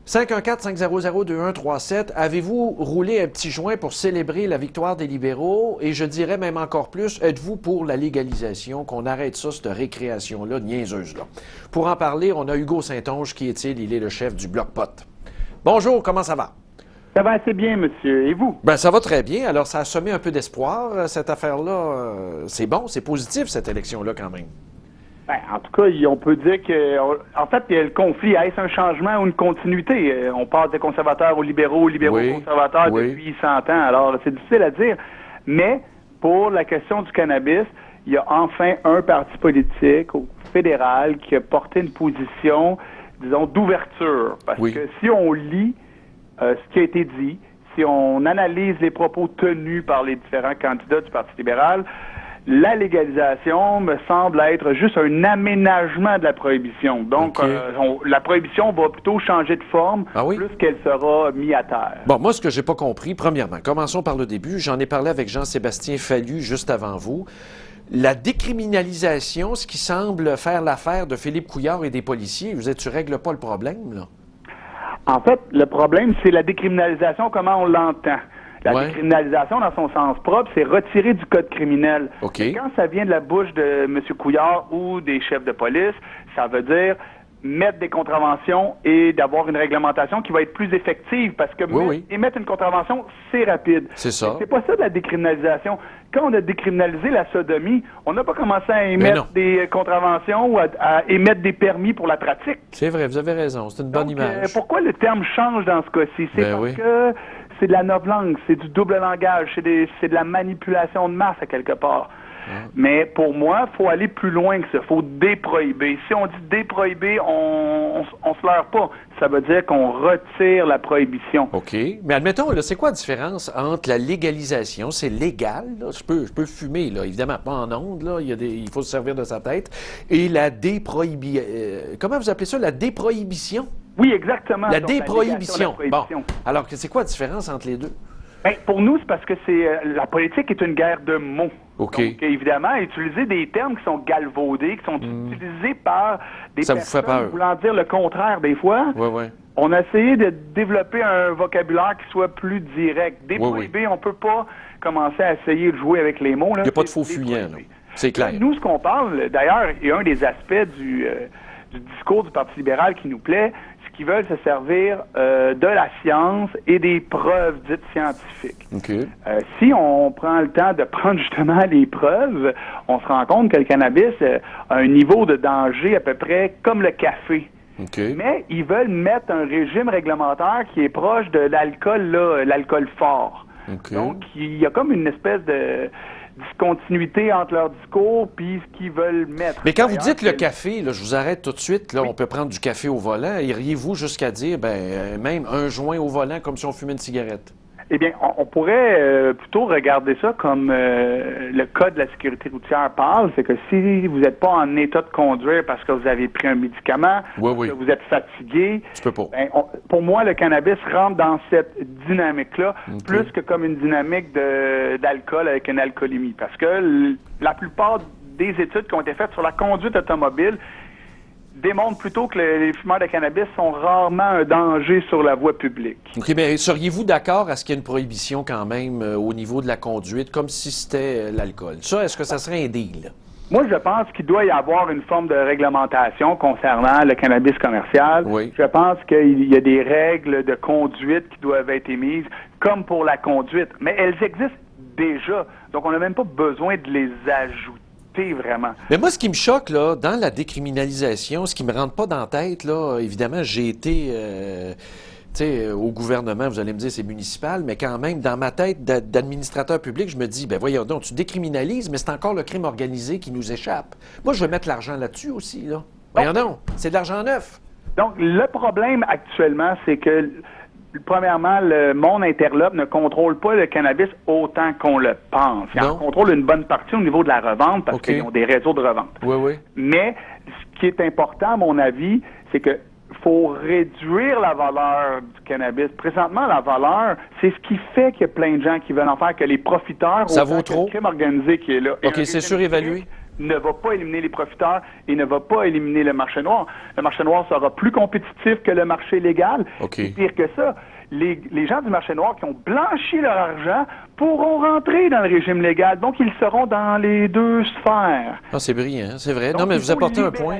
514-500-2137. Avez-vous roulé un petit joint pour célébrer la victoire des libéraux? Et je dirais même encore plus, êtes-vous pour la légalisation, qu'on arrête ça, cette récréation-là, niaiseuse-là? Pour en parler, on a Hugo Saint-Onge. Qui est-il? Il est le chef du Bloc Pot. Bonjour, comment ça va? Ça va assez bien, monsieur. Et vous? Ben, ça va très bien. Alors, ça a semé un peu d'espoir, cette affaire-là. C'est bon, c'est positif, cette élection-là, quand même. Ben, en tout cas, on peut dire que, en fait, il y a le conflit. Est-ce un changement ou une continuité? On passe des conservateurs aux libéraux aux conservateurs depuis 100 ans. Alors, c'est difficile à dire. Mais, pour la question du cannabis, il y a enfin un parti politique au fédéral qui a porté une position, disons, d'ouverture. Parce que si on lit ce qui a été dit, si on analyse les propos tenus par les différents candidats du Parti libéral, la légalisation me semble être juste un aménagement de la prohibition. Donc, la prohibition va plutôt changer de forme plus qu'elle sera mise à terre. Bon, moi, ce que j'ai pas compris, premièrement, commençons par le début. J'en ai parlé avec Jean-Sébastien Fallu juste avant vous. La décriminalisation, ce qui semble faire l'affaire de Philippe Couillard et des policiers, tu règles pas le problème, là? En fait, le problème, c'est la décriminalisation, comment on l'entend. La décriminalisation, dans son sens propre, c'est retirer du code criminel. Et quand ça vient de la bouche de M. Couillard ou des chefs de police, ça veut dire mettre des contraventions et d'avoir une réglementation qui va être plus effective parce que émettre une contravention, c'est rapide. C'est ça. C'est pas ça de la décriminalisation. Quand on a décriminalisé la sodomie, on n'a pas commencé à émettre des contraventions ou à émettre des permis pour la pratique. C'est vrai, vous avez raison. C'est une bonne image. Pourquoi le terme change dans ce cas-ci? C'est parce que c'est de la novlangue, c'est du double langage, c'est de la manipulation de masse à quelque part. Mais pour moi, il faut aller plus loin que ça. Il faut déprohiber. Si on dit déprohiber, on se leurre pas. Ça veut dire qu'on retire la prohibition. OK. Mais admettons, là, c'est quoi la différence entre la légalisation, c'est légal, là, je peux fumer, là, évidemment, pas en ondes, là, il faut se servir de sa tête, et la déprohibition. Comment vous appelez ça? La déprohibition? Oui, exactement. La déprohibition. Bon. Alors, c'est quoi la différence entre les deux? Ben, pour nous, c'est parce que la politique est une guerre de mots. Donc, évidemment, utiliser des termes qui sont galvaudés, qui sont utilisés par des personnes voulant dire le contraire des fois. On a essayé de développer un vocabulaire qui soit plus direct. Déprohiber, on peut pas commencer à essayer de jouer avec les mots. Il n'y a pas de faux fuyants. C'est clair. Nous, ce qu'on parle, d'ailleurs, et un des aspects du discours du Parti libéral qui nous plaît, c'est qu'ils veulent se servir de la science et des preuves dites scientifiques. Si on prend le temps de prendre justement les preuves, on se rend compte que le cannabis a un niveau de danger à peu près comme le café. Mais ils veulent mettre un régime réglementaire qui est proche de l'alcool, l'alcool fort. Donc, il y a comme une espèce de discontinuité entre leur discours puis ce qu'ils veulent mettre. Mais quand vous dites le café, là, je vous arrête tout de suite, là, on peut prendre du café au volant. Iriez-vous jusqu'à dire, même un joint au volant comme si on fumait une cigarette? Eh bien, on pourrait plutôt regarder ça comme le Code de la sécurité routière parle, c'est que si vous n'êtes pas en état de conduire parce que vous avez pris un médicament, que vous êtes fatigué, pour moi, le cannabis rentre dans cette dynamique-là, plus que comme une dynamique d'alcool avec une alcoolémie. Parce que la plupart des études qui ont été faites sur la conduite automobile démontre plutôt que les fumeurs de cannabis sont rarement un danger sur la voie publique. OK, mais seriez-vous d'accord à ce qu'il y ait une prohibition quand même au niveau de la conduite, comme si c'était l'alcool? Ça, est-ce que ça serait un deal? Moi, je pense qu'il doit y avoir une forme de réglementation concernant le cannabis commercial. Je pense qu'il y a des règles de conduite qui doivent être émises, comme pour la conduite. Mais elles existent déjà, donc on n'a même pas besoin de les ajouter. Vraiment. Mais moi, ce qui me choque, là, dans la décriminalisation, ce qui me rentre pas dans la tête, là, évidemment, j'ai été au gouvernement, vous allez me dire c'est municipal, mais quand même, dans ma tête d'administrateur public, je me dis, voyons donc, tu décriminalises, mais c'est encore le crime organisé qui nous échappe. Moi, je vais mettre l'argent là-dessus aussi, là. Voyons donc, c'est de l'argent neuf. Donc, le problème actuellement, c'est que premièrement, le monde interlope ne contrôle pas le cannabis autant qu'on le pense. Il en contrôle une bonne partie au niveau de la revente parce qu'ils ont des réseaux de revente. Mais ce qui est important, à mon avis, c'est que faut réduire la valeur du cannabis. Présentement, la valeur, c'est ce qui fait qu'il y a plein de gens qui veulent en faire, que les profiteurs, ça vaut trop. Le crime organisé qui est là. OK, c'est surévalué. ne va pas éliminer les profiteurs et ne va pas éliminer le marché noir. Le marché noir sera plus compétitif que le marché légal. Okay. Et pire que ça, les gens du marché noir qui ont blanchi leur argent pourront rentrer dans le régime légal. Donc, ils seront dans les deux sphères. Ah, c'est brillant, c'est vrai. Donc, non, mais vous apportez un point.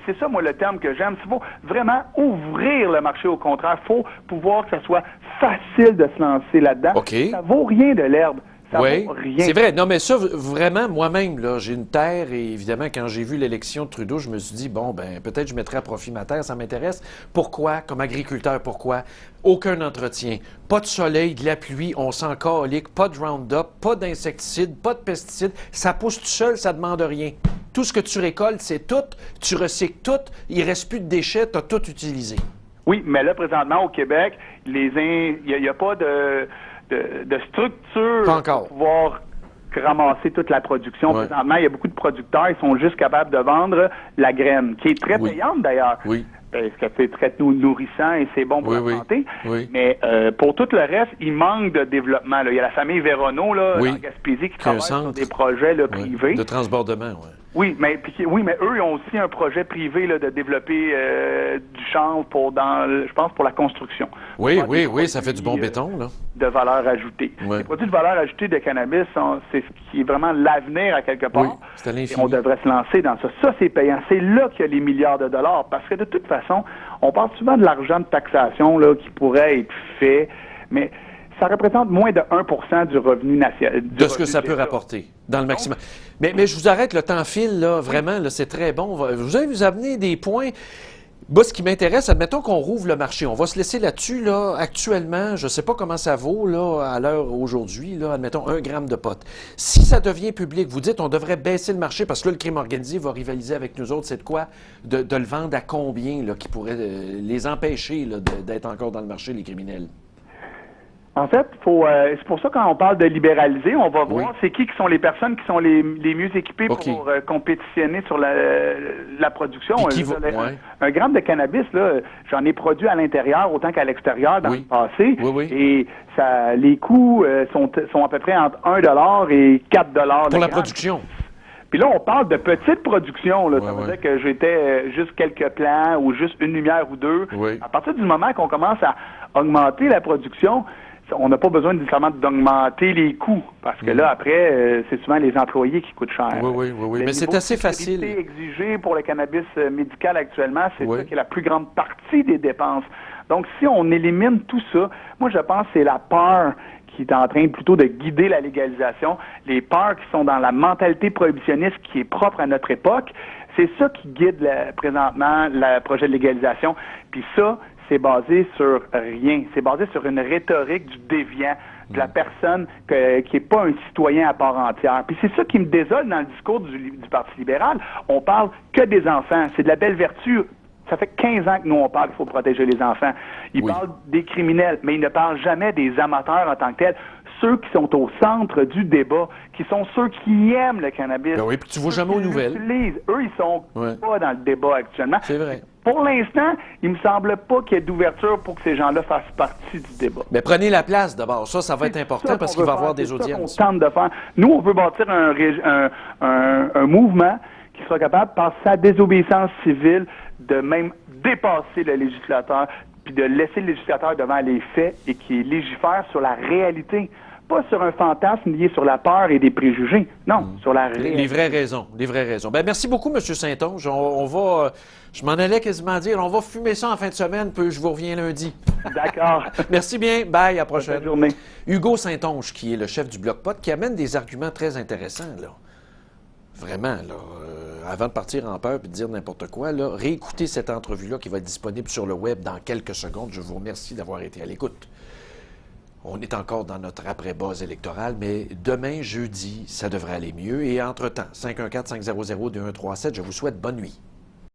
C'est ça, moi, le terme que j'aime. Il faut vraiment ouvrir le marché au contraire. Il faut pouvoir que ça soit facile de se lancer là-dedans. Okay. Ça vaut rien de l'herbe. Oui, c'est vrai. Non, mais ça, vraiment, moi-même, là, j'ai une terre et évidemment, quand j'ai vu l'élection de Trudeau, je me suis dit, bon, ben peut-être je mettrai à profit ma terre, ça m'intéresse. Pourquoi? Comme agriculteur, pourquoi? Aucun entretien, pas de soleil, de la pluie, on s'en calique, pas de Roundup, pas d'insecticides, pas de pesticides. Ça pousse tout seul, ça demande rien. Tout ce que tu récoltes, c'est tout, tu recycles tout, il reste plus de déchets, tu as tout utilisé. Oui, mais là, présentement, au Québec, il n'y a pas de structure pour pouvoir ramasser toute la production. Ouais. Présentement, il y a beaucoup de producteurs, ils sont juste capables de vendre la graine, qui est très payante d'ailleurs. Oui. Parce que c'est très nourrissant et c'est bon pour la santé. Oui. Mais pour tout le reste, il manque de développement. Là. Il y a la famille Véronneau là, en Gaspésie qui travaille sur des projets là, privés. De transbordement, oui. Oui, mais eux, ils ont aussi un projet privé là, de développer du chanvre je pense, pour la construction. Oui, ça fait du bon béton, là. De valeur ajoutée. Les produits de valeur ajoutée de cannabis, c'est ce qui est vraiment l'avenir à quelque part. Oui, c'est à l'infini. Et on devrait se lancer dans ça. Ça, c'est payant. C'est là qu'il y a les milliards de dollars. Parce que de toute façon, on parle souvent de l'argent de taxation là, qui pourrait être fait, mais ça représente moins de 1 % du revenu national. De ce que ça peut rapporter, dans le maximum. Mais je vous arrête, le temps file, là, vraiment, là, c'est très bon. Vous allez vous amener des points. Moi, ce qui m'intéresse, admettons qu'on rouvre le marché. On va se laisser là-dessus, là, actuellement, je ne sais pas comment ça vaut, là, à l'heure aujourd'hui, là, admettons 1 gramme de pot. Si ça devient public, vous dites on devrait baisser le marché parce que là, le crime organisé va rivaliser avec nous autres. C'est de quoi? De le vendre à combien, là, qui pourrait les empêcher, là, d'être encore dans le marché, les criminels? En fait, c'est pour ça quand on parle de libéraliser, on va voir c'est qui sont les personnes qui sont les mieux équipées pour compétitionner sur la production. Un gramme de cannabis, là, j'en ai produit à l'intérieur autant qu'à l'extérieur dans le passé. Et les coûts sont à peu près entre 1 $ et 4 $ pour la production. Puis là, on parle de petite production. Là. Ça veut dire que j'étais juste quelques plants ou juste une lumière ou deux. À partir du moment qu'on commence à augmenter la production, on n'a pas besoin nécessairement d'augmenter les coûts, parce que là, après, c'est souvent les employés qui coûtent cher. Mais c'est assez facile. Le niveau exigé pour le cannabis médical actuellement, c'est ça qui est la plus grande partie des dépenses. Donc, si on élimine tout ça, moi, je pense que c'est la peur qui est en train plutôt de guider la légalisation, les peurs qui sont dans la mentalité prohibitionniste qui est propre à notre époque, c'est ça qui guide présentement le projet de légalisation. Puis ça, c'est basé sur rien. C'est basé sur une rhétorique du déviant, de la personne qui n'est pas un citoyen à part entière. Puis c'est ça qui me désole dans le discours du Parti libéral. On parle que des enfants. C'est de la belle vertu. Ça fait 15 ans que nous, on parle qu'il faut protéger les enfants. Ils parlent des criminels, mais ils ne parlent jamais des amateurs en tant que tels. Ceux qui sont au centre du débat, qui sont ceux qui aiment le cannabis. Ben oui, puis tu vois jamais aux nouvelles. Eux, ils sont pas dans le débat actuellement. C'est vrai. Pour l'instant, il me semble pas qu'il y ait d'ouverture pour que ces gens-là fassent partie du débat. Mais prenez la place d'abord. Ça va être important parce qu'il va y avoir des audiences. On tente de faire. Nous, on veut bâtir un mouvement qui sera capable, par sa désobéissance civile, de même dépasser le législateur, puis de laisser le législateur devant les faits et qui légifère sur la réalité. Pas sur un fantasme lié sur la peur et des préjugés. Non, sur la réalité. Les vraies raisons. Ben, merci beaucoup, M. Saint-Onge. On va, je m'en allais quasiment dire, on va fumer ça en fin de semaine, puis je vous reviens lundi. D'accord. Merci bien. Bye, à la prochaine. Bonne journée. Hugo Saint-Onge, qui est le chef du Bloc Pot, qui amène des arguments très intéressants, là. Vraiment, là. Avant de partir en peur et de dire n'importe quoi, là, réécoutez cette entrevue-là qui va être disponible sur le web dans quelques secondes. Je vous remercie d'avoir été à l'écoute. On est encore dans notre après-base électorale, mais demain, jeudi, ça devrait aller mieux. Et entre-temps, 514-500-2137, je vous souhaite bonne nuit.